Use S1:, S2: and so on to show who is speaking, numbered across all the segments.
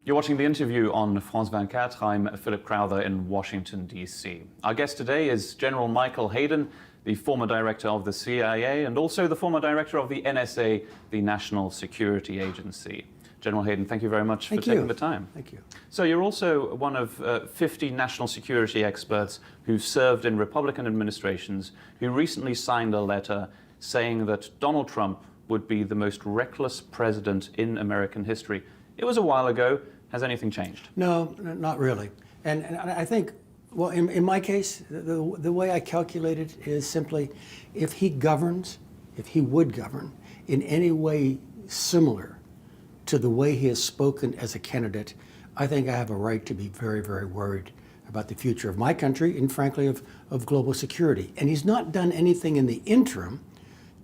S1: You're watching the interview on France 24. I'm Philip Crowther in Washington, D.C. Our guest today is General Michael Hayden, the former director of the CIA and also the former director of the NSA, the National Security Agency. General Hayden, thank you very much for taking the time.
S2: Thank you.
S1: So you're also one of 50 national security experts who've served in Republican administrations who recently signed a letter saying that Donald Trump would be the most reckless president in American history. It was a while ago. Has anything changed?
S2: No, not really. And I think, well, in my case, the way I calculate it is simply if he would govern in any way similar to the way he has spoken as a candidate, I think I have a right to be very, very worried about the future of my country and, frankly, of global security. And he's not done anything in the interim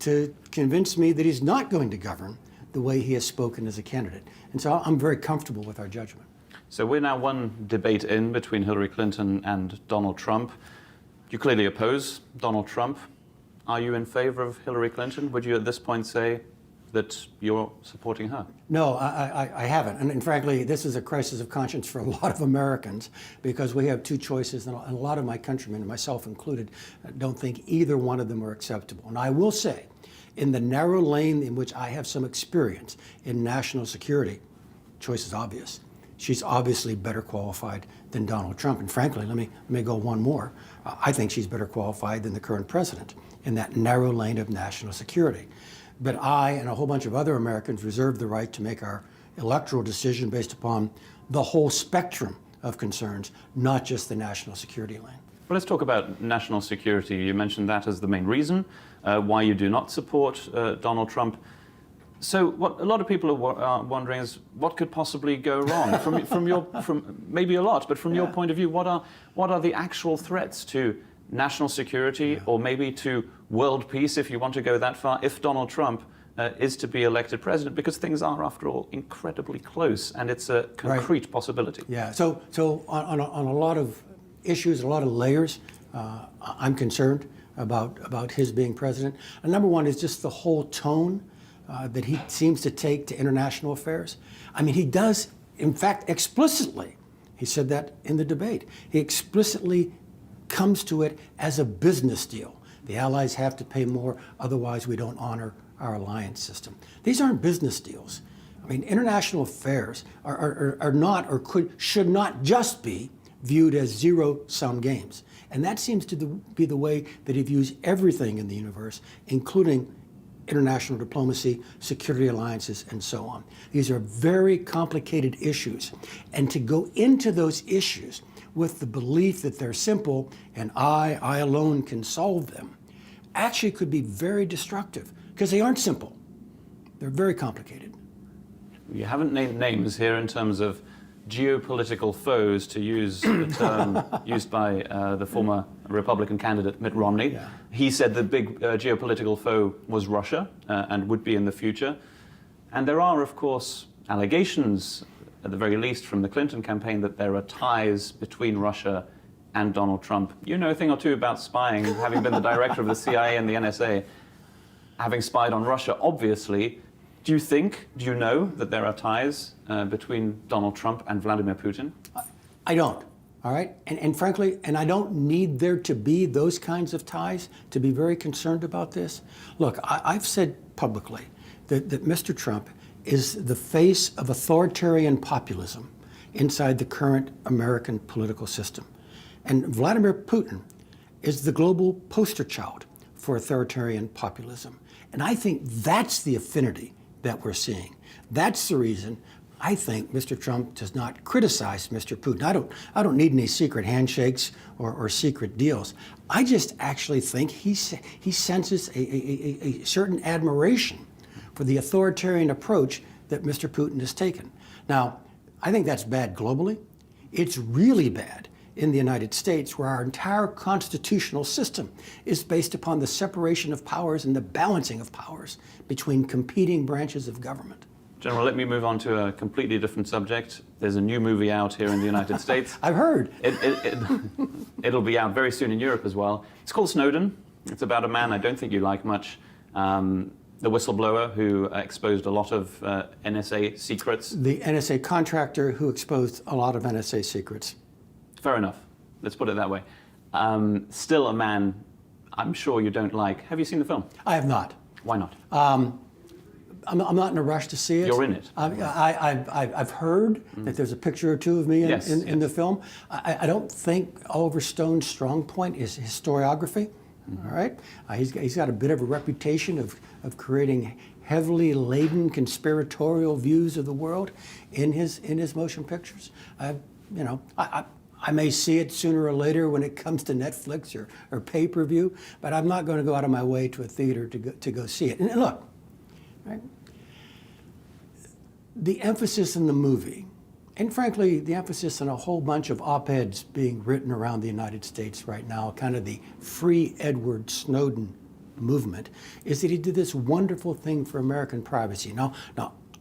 S2: to convince me that he's not going to govern the way he has spoken as a candidate. And so I'm very comfortable with our judgment.
S1: So we're now one debate in between Hillary Clinton and Donald Trump. You clearly oppose Donald Trump. Are you in favor of Hillary Clinton? Would you at this point say that you're supporting her?
S2: No, I haven't. And frankly, this is a crisis of conscience for a lot of Americans because we have two choices, and a lot of my countrymen, myself included, don't think either one of them are acceptable. And I will say, in the narrow lane in which I have some experience in national security, choice is obvious. She's obviously better qualified than Donald Trump. And frankly, let me go one more. I think she's better qualified than the current president in that narrow lane of national security. But I and a whole bunch of other Americans reserve the right to make our electoral decision based upon the whole spectrum of concerns, not just the national security lane.
S1: Well, let's talk about national security. You mentioned that as the main reason why you do not support Donald Trump. So what a lot of people are wondering is what could possibly go wrong from maybe a lot, but from your point of view, what are the actual threats to national security or maybe to world peace, if you want to go that far, if Donald Trump is to be elected president, because things are, after all, incredibly close and it's a concrete possibility.
S2: Yeah, so on a lot of issues, a lot of layers, I'm concerned about his being president. And number one is just the whole tone that he seems to take to international affairs. I mean, he does, in fact, explicitly, he said that in the debate, he explicitly comes to it as a business deal. The allies have to pay more, otherwise we don't honor our alliance system. These aren't business deals. I mean, international affairs are not or should not just be viewed as zero-sum games. And that seems to be the way that he views everything in the universe, including international diplomacy, security alliances, and so on. These are very complicated issues. And to go into those issues with the belief that they're simple and I alone can solve them, actually could be very destructive because they aren't simple. They're very complicated.
S1: You haven't named names here in terms of geopolitical foes, to use the term used by the former Republican candidate Mitt Romney.
S2: Yeah.
S1: He said the big geopolitical foe was Russia and would be in the future. And there are, of course, allegations, at the very least from the Clinton campaign, that there are ties between Russia and Donald Trump. You know a thing or two about spying, having been the director of the CIA and the NSA, having spied on Russia, obviously. Do you know that there are ties between Donald Trump and Vladimir Putin?
S2: I don't, all right? And frankly, and I don't need there to be those kinds of ties to be very concerned about this. Look, I've said publicly that Mr. Trump is the face of authoritarian populism inside the current American political system. And Vladimir Putin is the global poster child for authoritarian populism. And I think that's the affinity that we're seeing. That's the reason I think Mr. Trump does not criticize Mr. Putin. I don't need any secret handshakes or secret deals. I just actually think he senses a certain admiration for the authoritarian approach that Mr. Putin has taken. Now, I think that's bad globally. It's really bad in the United States, where our entire constitutional system is based upon the separation of powers and the balancing of powers between competing branches of government.
S1: General, let me move on to a completely different subject. There's a new movie out here in the United States.
S2: I've heard.
S1: It'll be out very soon in Europe as well. It's called Snowden. It's about a man I don't think you like much. The whistleblower who exposed a lot of NSA secrets.
S2: The NSA contractor who exposed a lot of NSA secrets.
S1: Fair enough. Let's put it that way. Still a man I'm sure you don't like. Have you seen the film?
S2: I have not.
S1: Why not?
S2: I'm not in a rush to see it.
S1: You're in it.
S2: I've heard that there's a picture or two of me in the film. I don't think Oliver Stone's strong point is historiography. All right, he's got a bit of a reputation of creating heavily laden conspiratorial views of the world in his motion pictures. I may see it sooner or later when it comes to Netflix or pay-per-view, but I'm not going to go out of my way to a theater to go see it. And look, right, the emphasis in the movie, and frankly, the emphasis on a whole bunch of op-eds being written around the United States right now, kind of the free Edward Snowden movement, is that he did this wonderful thing for American privacy. Now,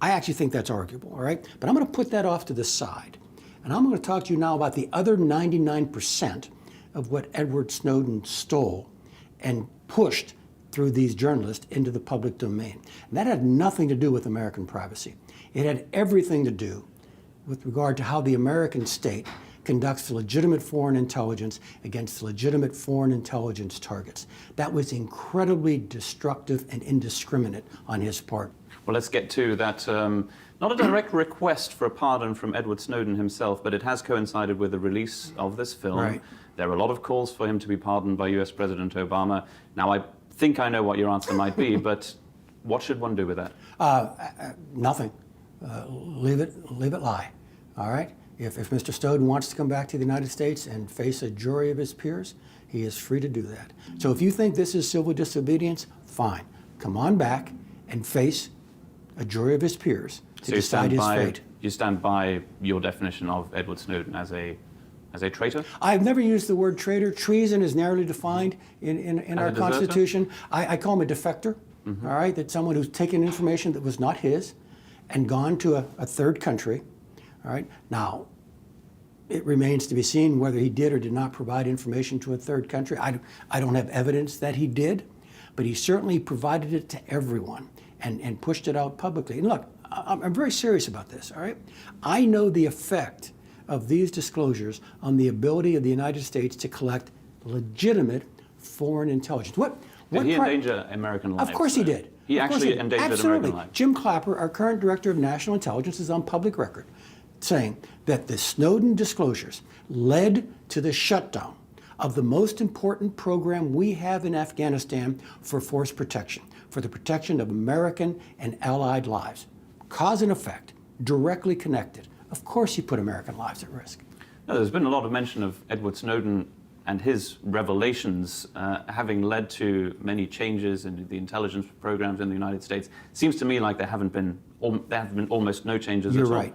S2: I actually think that's arguable, all right? But I'm going to put that off to the side. And I'm going to talk to you now about the other 99% of what Edward Snowden stole and pushed through these journalists into the public domain. And that had nothing to do with American privacy. It had everything to do with regard to how the American state conducts legitimate foreign intelligence against legitimate foreign intelligence targets. That was incredibly destructive and indiscriminate on his part.
S1: Well, let's get to that. Not a direct request for a pardon from Edward Snowden himself, but it has coincided with the release of this film.
S2: Right.
S1: There are a lot of calls for him to be pardoned by US President Obama. Now, I think I know what your answer might be, but what should one do with that?
S2: Nothing. Leave it lie. All right? If Mr. Snowden wants to come back to the United States and face a jury of his peers, he is free to do that. So if you think this is civil disobedience, fine. Come on back and face a jury of his peers to decide his fate.
S1: You stand by your definition of Edward Snowden as a traitor?
S2: I've never used the word traitor. Treason is narrowly defined in our Constitution. I call him a defector, all right? That's someone who's taken information that was not his and gone to a third country, all right? Now, it remains to be seen whether he did or did not provide information to a third country. I don't have evidence that he did, but he certainly provided it to everyone and pushed it out publicly. And look, I'm very serious about this, all right? I know the effect of these disclosures on the ability of the United States to collect legitimate foreign intelligence.
S1: Did he endanger American lives?
S2: Of course he did.
S1: He actually endangered American lives.
S2: Jim Clapper, our current Director of National Intelligence, is on public record saying that the Snowden disclosures led to the shutdown of the most important program we have in Afghanistan for force protection, for the protection of American and allied lives. Cause and effect, directly connected. Of course you put American lives at risk.
S1: No, there's been a lot of mention of Edward Snowden and his revelations having led to many changes in the intelligence programs in the United States. Seems to me like there have been almost no changes at all.
S2: You're right.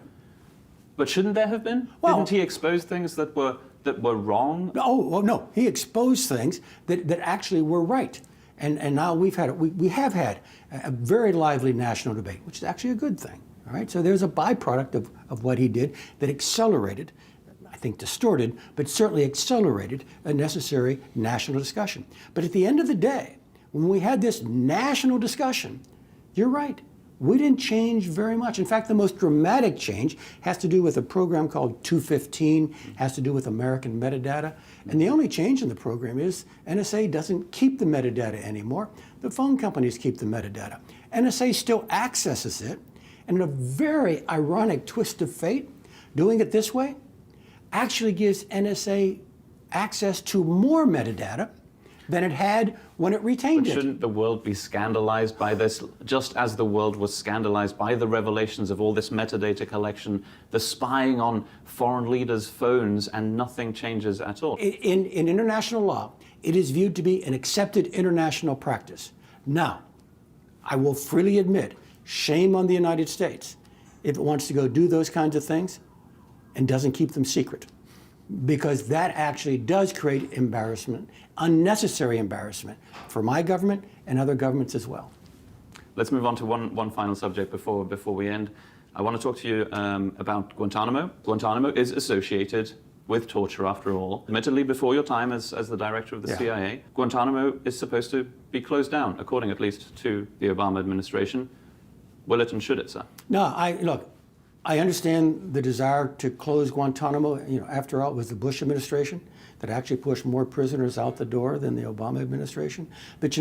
S1: But shouldn't there have been?
S2: Well,
S1: didn't he expose things that were wrong?
S2: Oh, well, no. He exposed things that actually were right. And now we have had a very lively national debate, which is actually a good thing. All right. So there's a byproduct of what he did that accelerated, I think distorted, but certainly accelerated a necessary national discussion. But at the end of the day, when we had this national discussion, you're right. We didn't change very much. In fact, the most dramatic change has to do with a program called 215, has to do with American metadata. And the only change in the program is NSA doesn't keep the metadata anymore. The phone companies keep the metadata. NSA still accesses it. And in a very ironic twist of fate, doing it this way actually gives NSA access to more metadata than it had when it retained it.
S1: Shouldn't the world be scandalized by this, just as the world was scandalized by the revelations of all this metadata collection, the spying on foreign leaders' phones, and nothing changes at all?
S2: In international law, it is viewed to be an accepted international practice. Now, I will freely admit, shame on the United States if it wants to go do those kinds of things and doesn't keep them secret, because that actually does create embarrassment, unnecessary embarrassment for my government and other governments as well.
S1: Let's move on to one final subject before we end. I want to talk to you about Guantanamo. Guantanamo is associated with torture, after all. Admittedly, before your time as the director of the CIA, Guantanamo is supposed to be closed down, according at least to the Obama administration. Will it and should it, sir?
S2: No, I understand the desire to close Guantanamo. After all, it was the Bush administration that actually pushed more prisoners out the door than the Obama administration. But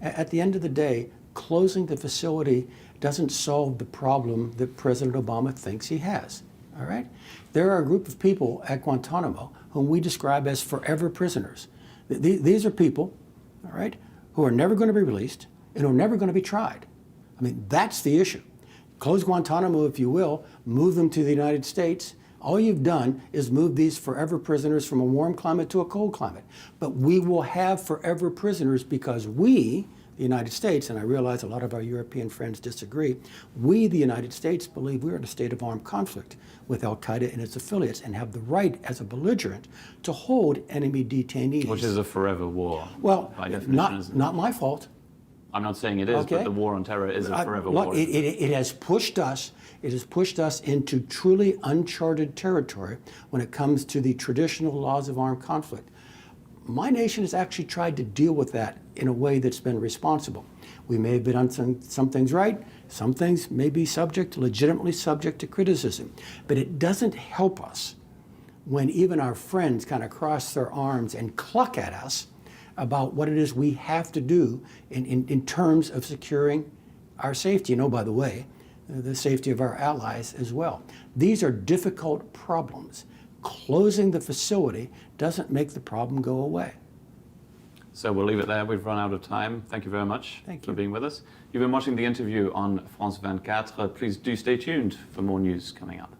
S2: at the end of the day, closing the facility doesn't solve the problem that President Obama thinks he has. All right? There are a group of people at Guantanamo whom we describe as forever prisoners. These are people, all right, who are never going to be released and who are never going to be tried. I mean, that's the issue. Close Guantanamo, if you will, move them to the United States. All you've done is move these forever prisoners from a warm climate to a cold climate. But we will have forever prisoners because we, the United States, and I realize a lot of our European friends disagree, we, the United States, believe we're in a state of armed conflict with al-Qaeda and its affiliates and have the right as a belligerent to hold enemy detainees.
S1: Which is a forever war,
S2: well,
S1: by definition, isn't it?
S2: Not my fault.
S1: I'm not saying it is, but the war on terror is a forever war.
S2: It has pushed us. It has pushed us into truly uncharted territory when it comes to the traditional laws of armed conflict. My nation has actually tried to deal with that in a way that's been responsible. We may have been on some things right. Some things may be legitimately subject to criticism. But it doesn't help us when even our friends kind of cross their arms and cluck at us about what it is we have to do in terms of securing our safety. By the way, the safety of our allies as well. These are difficult problems. Closing the facility doesn't make the problem go away.
S1: So we'll leave it there. We've run out of time. Thank you very much for being with us. You've been watching the interview on France 24. Please do stay tuned for more news coming up.